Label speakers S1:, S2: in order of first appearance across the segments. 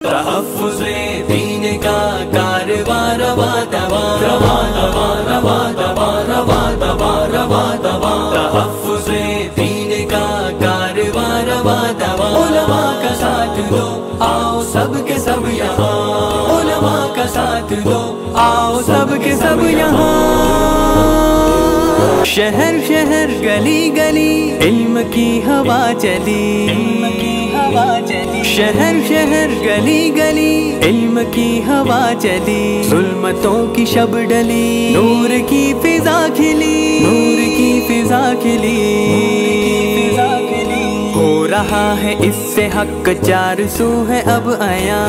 S1: तहफ़्फ़ुज़े दीन का कारवां रवा दवा रवा दवा रवा दवा रवा दवा रवा दवा तहफ़्फ़ुज़े दीन का कारवां रवा दवा उलमा का साथ दो आओ सब के सब यहाँ उलमा का साथ दो आओ सब के सब यहाँ शहर शहर गली गली इल्म की हवा चली शहर शहर गली गली इल्म की हवा चली ज़ुल्मतों की शब डली नूर की फिजा खिली नूर की फिजा खिली हो रहा है इससे हक चार सू है अब आया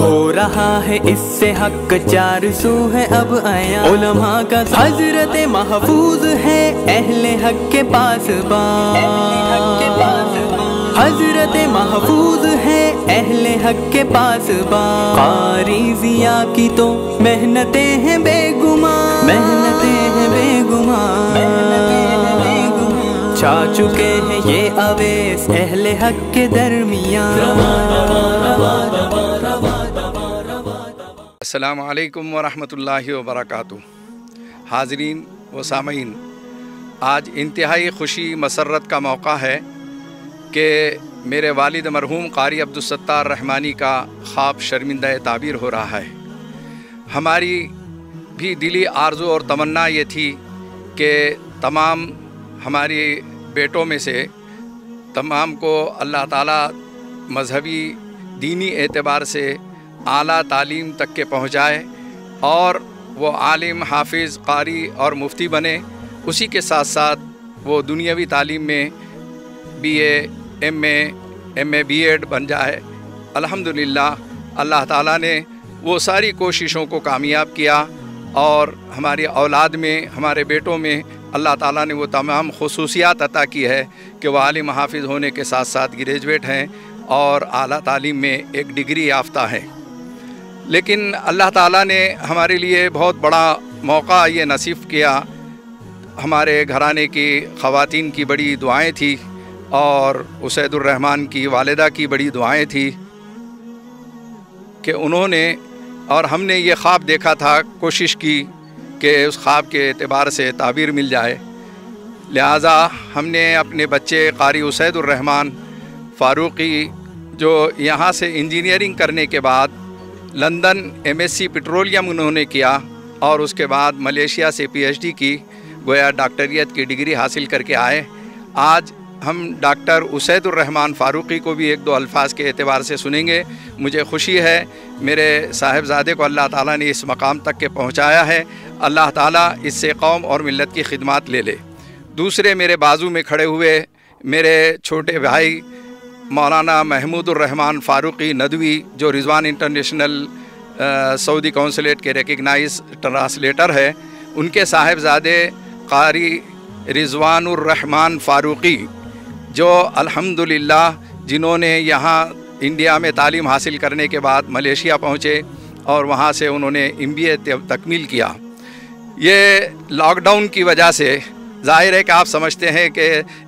S1: हो रहा है इससे हक चार सू है अब आया उलमा का हजरत महफूज है अहले हक के पास हजरत महफूज है अहले हक के पास कारी ज़िया की तो मेहनतें हैं बेगुमान मेहनतें हैं बेगुमान छा चुके हैं ये अवेस अहले हक के दरमियान।
S2: अस्सलामु अलैकुम वरहमतुल्लाहि वबरकातुहू। हाज़रीन व सामीन, आज इंतहाई खुशी मसरत का मौका है कि मेरे वालिद मरहूम क़ारी अब्दुलसत्तार रहमानी का ख्वाब शर्मिंदा ताबीर हो रहा है। हमारी भी दिली आरज़ू और तमन्ना ये थी कि तमाम हमारे बेटों में से तमाम को अल्लाह ताला मज़हबी दीनी एतबार से आला तालीम तक के पहुँचाए और वो आलिम हाफिज़ क़ारी और मुफ्ती बने। उसी के साथ साथ वो दुनियावी तालीम में BA MA MA B.Ed बन जाए। अल्हम्दुलिल्लाह अल्लाह ताला ने वो सारी कोशिशों को कामयाब किया और हमारी औलाद में हमारे बेटों में अल्लाह ताला ने वो तमाम खुसूसियात अता की है कि वह आलिम हाफिज़ होने के साथ साथ ग्रेजुएट हैं और आला तालीम में एक डिग्री याफ्ता हैं। लेकिन अल्लाह ताला ने हमारे लिए बहुत बड़ा मौका ये नसीब किया। हमारे घराने की ख़वातीन की बड़ी दुआएं थी और उसैदुर रहमान की वालिदा की बड़ी दुआएं थी कि उन्होंने और हमने ये ख्वाब देखा था, कोशिश की कि उस ख्वाब के एतबार से ताबीर मिल जाए। लिहाजा हमने अपने बच्चे क़ारी उसैदुर रहमान फ़ारूक़ी जो यहाँ से इंजीनियरिंग करने के बाद लंदन MSc पेट्रोलियम उन्होंने किया और उसके बाद मलेशिया से PhD की, गोया डॉक्टरियत की डिग्री हासिल करके आए। आज हम डॉक्टर उसैदुर रहमान फ़ारूक़ी को भी एक दो अल्फाज के एतबार से सुनेंगे। मुझे खुशी है मेरे साहिबजादे को अल्लाह ताला ने इस मकाम तक के पहुँचाया है। अल्लाह ताला इससे कौम और मिल्लत की खिदमत ले ले। दूसरे मेरे बाजू में खड़े हुए मेरे छोटे भाई मौलाना महमूदुर रहमान फ़ारूक़ी नदवी जो रिज़वान इंटरनेशनल सऊदी कौंसलेट के रिकग्नाइज ट्रांसलेटर है, उनके साहिबजादे क़ारी रिज़वानुर रहमान फ़ारूक़ी जो अल्हम्दुलिल्लाह जिन्होंने यहाँ इंडिया में तालीम हासिल करने के बाद मलेशिया पहुँचे और वहाँ से उन्होंने MBA तकमील किया। ये लॉकडाउन की वजह से ज़ाहिर है कि आप समझते हैं कि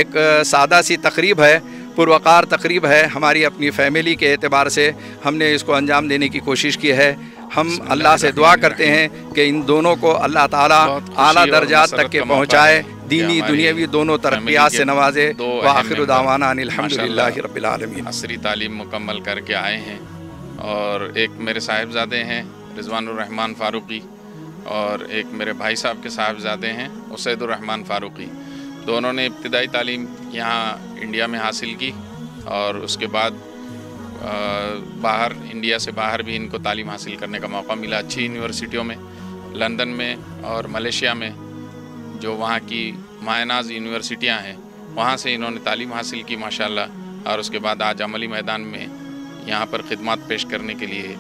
S2: एक सादा सी तकरीब है, पुरवकार तकरीब है। हमारी अपनी फ़ैमिली के एतबार से हमने इसको अंजाम देने की कोशिश की है। हम अल्लाह से दुआ करते हैं कि इन दोनों को अल्लाह ताला आला दर्जात तक के पहुँचाए, दीनी दुनियावी दोनों तरक्यात से नवाजे। व आखिरु दावाना अनिल हम्दुलिल्लाहि रब्बिल आलमीन।
S3: असरी तालीम मुकम्मल करके आए हैं और एक मेरे साहिबजादे हैं रिज़वानुर रहमान फ़ारूक़ी और एक मेरे भाई साहब के साहिबजादे हैं उसैदुर रहमान फ़ारूक़ी। दोनों ने इब्तिदाई तालीम यहाँ इंडिया में हासिल की और उसके बाद बाहर इंडिया से बाहर भी इनको तालीम हासिल करने का मौका मिला अच्छी यूनिवर्सिटियों में, लंदन में और मलेशिया में जो वहाँ की मायनाज़ यूनिवर्सिटियाँ हैं वहाँ से इन्होंने तालीम हासिल की माशाल्लाह। और उसके बाद आज अमली मैदान में यहाँ पर खिदमत पेश करने के लिए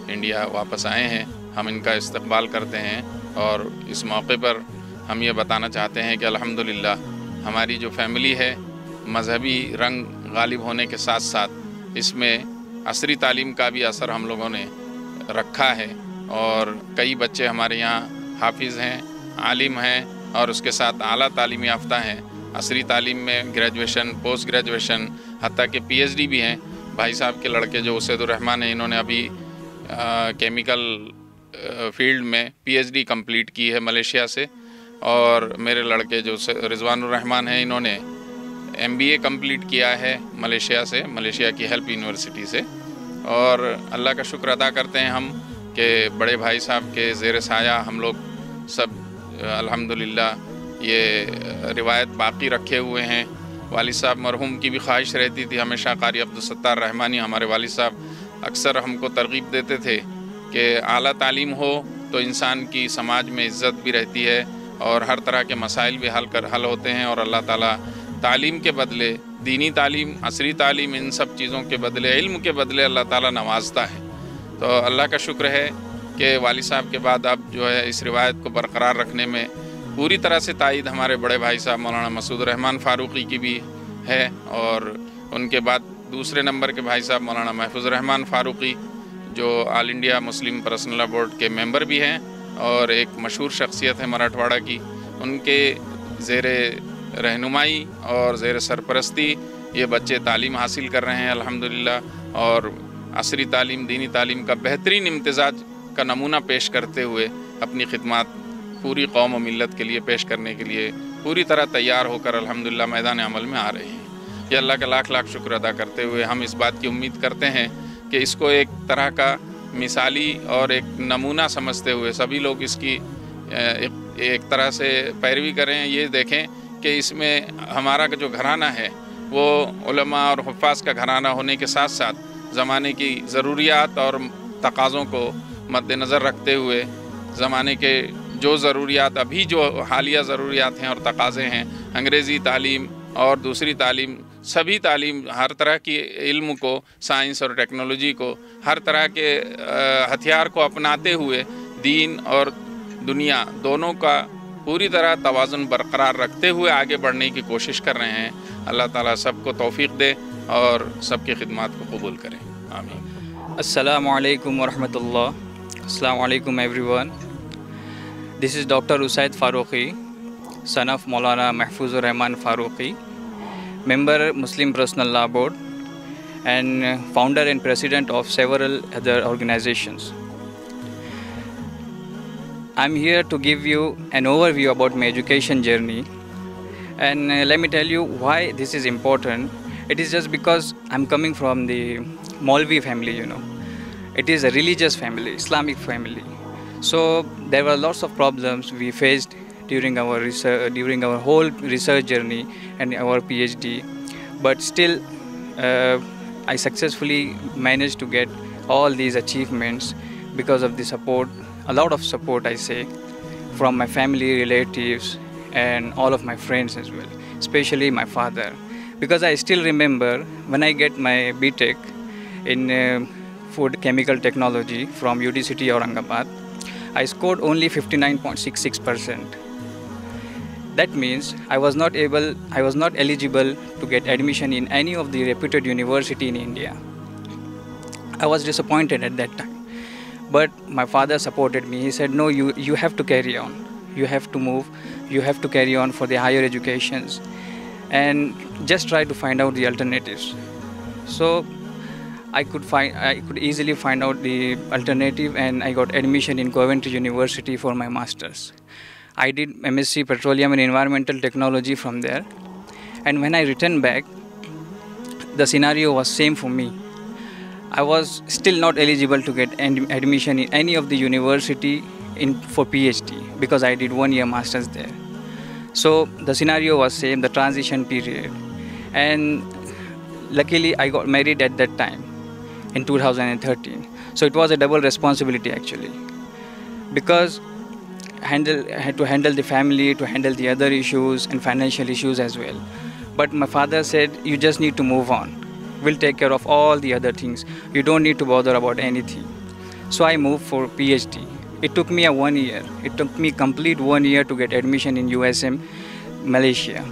S3: इंडिया वापस आए हैं। हम इनका इस्तकबाल करते हैं और इस मौके पर हम ये बताना चाहते हैं कि अल्हम्दुलिल्लाह हमारी जो फैमिली है मज़हबी रंग गालिब होने के साथ साथ इसमें असरी तालीम का भी असर हम लोगों ने रखा है और कई बच्चे हमारे यहाँ हाफिज़ हैं, आलिम हैं और उसके साथ आला तालीम याफ्ता हैं। عصری تعلیم میں گریجویشن، پوسٹ گریجویشن، حتیٰ کہ پی ایچ ڈی بھی ہیں. بھائی صاحب کے لڑکے جو اسید الرحمان ہیں، انہوں نے ابھی کیمیکل فیلڈ میں پی ایچ ڈی کمپلیٹ کی ہے ملیشیا سے. اور میرے لڑکے جو رضوان الرحمان ہیں، انہوں نے ایم بی اے کمپلیٹ کیا ہے ملیشیا سے، ملیشیا کی ہیلپ یونیورسٹی سے. اور اللہ کا شکر ادا کرتے ہیں ہم کہ بڑے بھائی صاحب کے زیر سایہ ہم لوگ سب الحمدللہ یہ روایت باقی رکھے ہوئے ہیں. والد صاحب مرحوم کی بھی خواہش رہتی تھی ہمیشہ، قاری عبدالستار رحمانی ہمارے والد صاحب اکثر ہم کو ترغیب دیتے تھے کہ اعلیٰ تعلیم ہو تو انسان کی سماج میں عزت بھی رہتی ہے اور ہر طرح کے مسائل بھی حل ہوتے ہیں. اور اللہ تعالیٰ تعلیم کے بدلے، دینی تعلیم، عصری تعلیم، ان سب چیزوں کے بدلے، علم کے بدلے اللہ تعالیٰ نوازتا ہے. تو اللہ کا شکر ہے کہ والد صاحب کے بعد اب جو ہے اس روایت کو برقرار رکھنے میں پوری طرح سے تائید ہمارے بڑے بھائی صاحب مولانا مسعود الرحمان فاروقی کی بھی ہے. اور ان کے بعد دوسرے نمبر کے بھائی صاحب مولانا محفوظ الرحمان فاروقی، جو آل انڈیا مسلم پرسنل لا بورڈ کے ممبر بھی ہیں اور ایک مشہور شخصیت ہے مراٹھواڑہ کی. ان کے زیر رہنمائی اور زیر سرپرستی یہ بچے تعلیم حاصل کر رہے ہیں الحمدللہ. اور عصری تعلیم، دینی تعلیم کا بہترین امتزاج کا نمونہ پیش کرتے ہوئے اپنی خدمات پوری قوم و ملت کے لیے پیش کرنے کے لیے پوری طرح تیار ہو کر الحمدللہ میدان عمل میں آ رہے ہیں. یہ اللہ کا لاکھ لاکھ شکر ادا کرتے ہوئے ہم اس بات کی امید کرتے ہیں کہ اس کو ایک طرح کا مثالی اور ایک نمونہ سمجھتے ہوئے سبھی لوگ اس کی ایک طرح سے پیروی کریں. یہ دیکھیں کہ اس میں ہمارا جو گھرانہ ہے وہ علماء اور حفاظ کا گھرانہ ہونے کے ساتھ ساتھ زمانے کی ضروریات اور تقاضوں کو مد نظر رکھتے ہوئے زمانے کے جو ضروریات، ابھی جو حالیہ ضروریات ہیں اور تقاضے ہیں، انگریزی تعلیم اور دوسری تعلیم، سبھی تعلیم، ہر طرح کی علم کو، سائنس اور ٹیکنالوجی کو، ہر طرح کے ہتھیار کو اپناتے ہوئے دین اور دنیا دونوں کا پوری طرح توازن برقرار رکھتے ہوئے آگے بڑھنے کی کوشش کر رہے ہیں. اللہ تعالیٰ سب کو توفیق دے اور سب کی خدمات کو قبول کریں. آمین.
S4: السلام علیکم ورحمۃ اللہ. السلام علیکم everyone. This is Dr. Usaid Faruqi, son of Maulana Mahfuz Rahman Faruqi, member Muslim Personal Law Board and founder and president of several other organizations. I'm here to give you an overview about my education journey, and let me tell you why this is important. It is just because I'm coming from the Maulvi family, It is a religious family, Islamic family. So there were lots of problems we faced during our research, during our whole research journey and our PhD. But still, I successfully managed to get all these achievements because of the support, a lot of support I say, from my family, relatives and all of my friends as well, especially my father. Because I still remember when I get my BTech in food chemical technology from UDCT Aurangabad, I scored only 59.66%. That means I was not eligible to get admission in any of the reputed university in India. I was disappointed at that time. But my father supported me. He said, no, you have to carry on. You have to move. You have to carry on for the higher educations. And just try to find out the alternatives. So I could easily find out the alternative, and I got admission in Coventry University for my masters. I did MSc Petroleum and Environmental Technology from there. And when I returned back, the scenario was same for me. I was still not eligible to get admission in any of the university for PhD because I did 1 year masters there. So the scenario was same, the transition period. And luckily I got married at that time in 2013. So it was a double responsibility actually, because I had to handle the family, to handle the other issues and financial issues as well. But my father said, you just need to move on. We'll take care of all the other things. You don't need to bother about anything. So I moved for PhD. It took me 1 year. It took me complete 1 year to get admission in USM, Malaysia.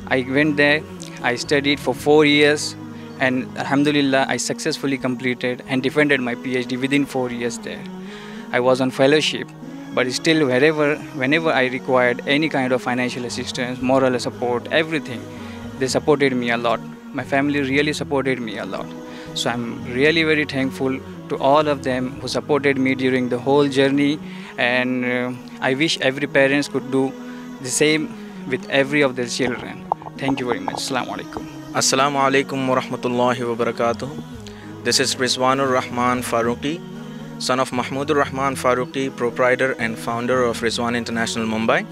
S4: I went there, I studied for 4 years, and alhamdulillah, I successfully completed and defended my PhD within 4 years there. I was on fellowship, but still whenever I required any kind of financial assistance, moral support, everything, they supported me a lot. My family really supported me a lot. So I'm really very thankful to all of them who supported me during the whole journey, and I wish every parents could do the same with every of their children. Thank you very much. Assalamu alaikum.
S5: Assalamu alaikum wa rahmatullahi wa barakatuh. This is Rizwanur Rahman Farooqi, son of Mahmoodur Rahman Farooqi, proprietor and founder of Rizwan International Mumbai.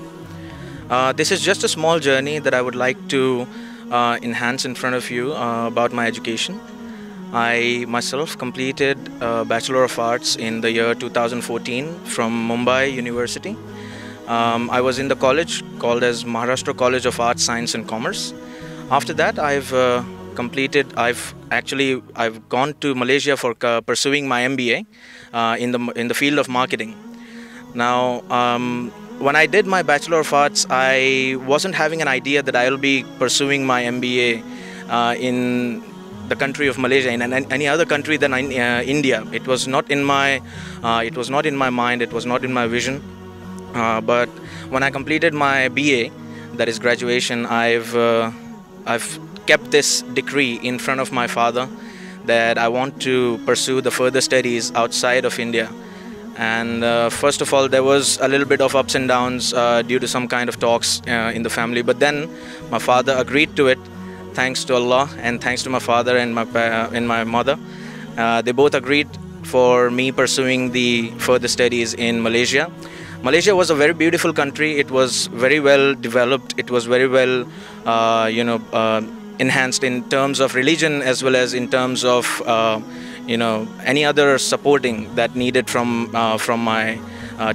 S5: This is just a small journey that I would like to enhance in front of you about my education. I myself completed Bachelor of Arts in the year 2014 from Mumbai University. I was in the college called as Maharashtra College of Arts, Science and Commerce. After that, I've gone to Malaysia for pursuing my MBA in the field of marketing. Now, when I did my Bachelor of Arts, I wasn't having an idea that I'll be pursuing my MBA in the country of Malaysia, in any other country than India. It was not in my mind. It was not in my vision. But when I completed my BA, that is graduation, I've kept this decree in front of my father that I want to pursue the further studies outside of India. And first of all, there was a little bit of ups and downs due to some kind of talks in the family. But then my father agreed to it, thanks to Allah and thanks to my father and my mother. They both agreed for me pursuing the further studies in Malaysia. Malaysia was a very beautiful country. It was very well developed. It was very well, enhanced in terms of religion as well as in terms of, any other supporting that needed from my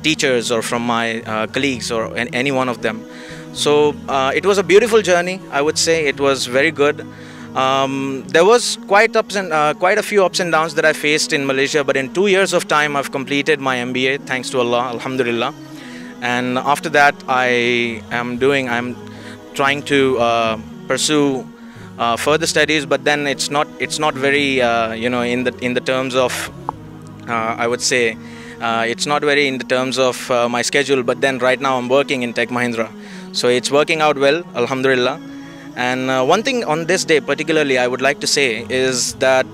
S5: teachers or from my colleagues or any one of them. So it was a beautiful journey. I would say it was very good. There was quite a few ups and downs that I faced in Malaysia, but in 2 years of time I've completed my MBA, thanks to Allah, alhamdulillah. And after that I'm trying to pursue further studies, but then it's not very in the terms of I would say it's not very in the terms of my schedule. But then right now I'm working in Tech Mahindra, so it's working out well, alhamdulillah. And one thing on this day particularly I would like to say is that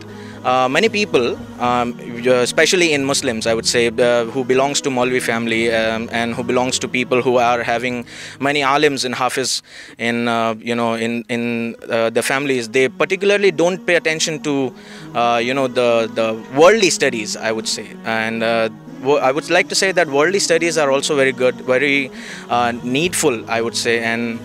S5: many people, especially in Muslims, I would say, who belongs to Maulvi family and who belongs to people who are having many alims and hafiz in the families, they particularly don't pay attention to the worldly studies, I would say. And I would like to say that worldly studies are also very good, very needful, I would say. And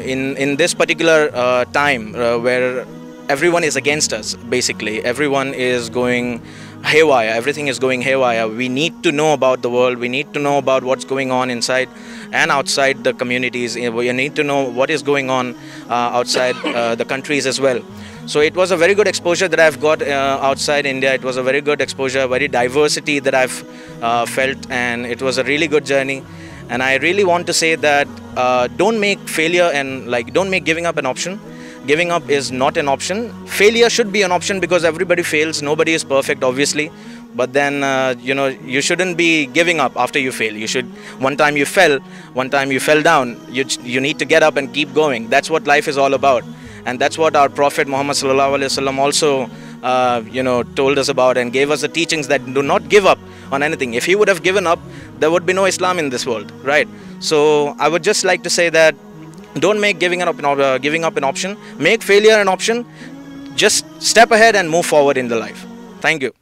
S5: in this particular time where everyone is against us, basically everyone is going haywire, everything is going haywire, we need to know about the world, we need to know about what's going on inside and outside the communities, we need to know what is going on outside the countries as well. So it was a very good exposure that I've got outside India. It was a very good exposure, very diversity that I've felt, and it was a really good journey. And I really want to say that don't make failure and don't make giving up an option. Giving up is not an option. Failure should be an option because everybody fails. Nobody is perfect, obviously. But then, you shouldn't be giving up after you fail. You should, one time you fell down, you need to get up and keep going. That's what life is all about. And that's what our Prophet Muhammad Sallallahu Alaihi Wasallam also, told us about and gave us the teachings that do not give up on anything. If he would have given up, there would be no Islam in this world, right? So I would just like to say that don't make giving up an option. Make failure an option. Just step ahead and move forward in the life. Thank you.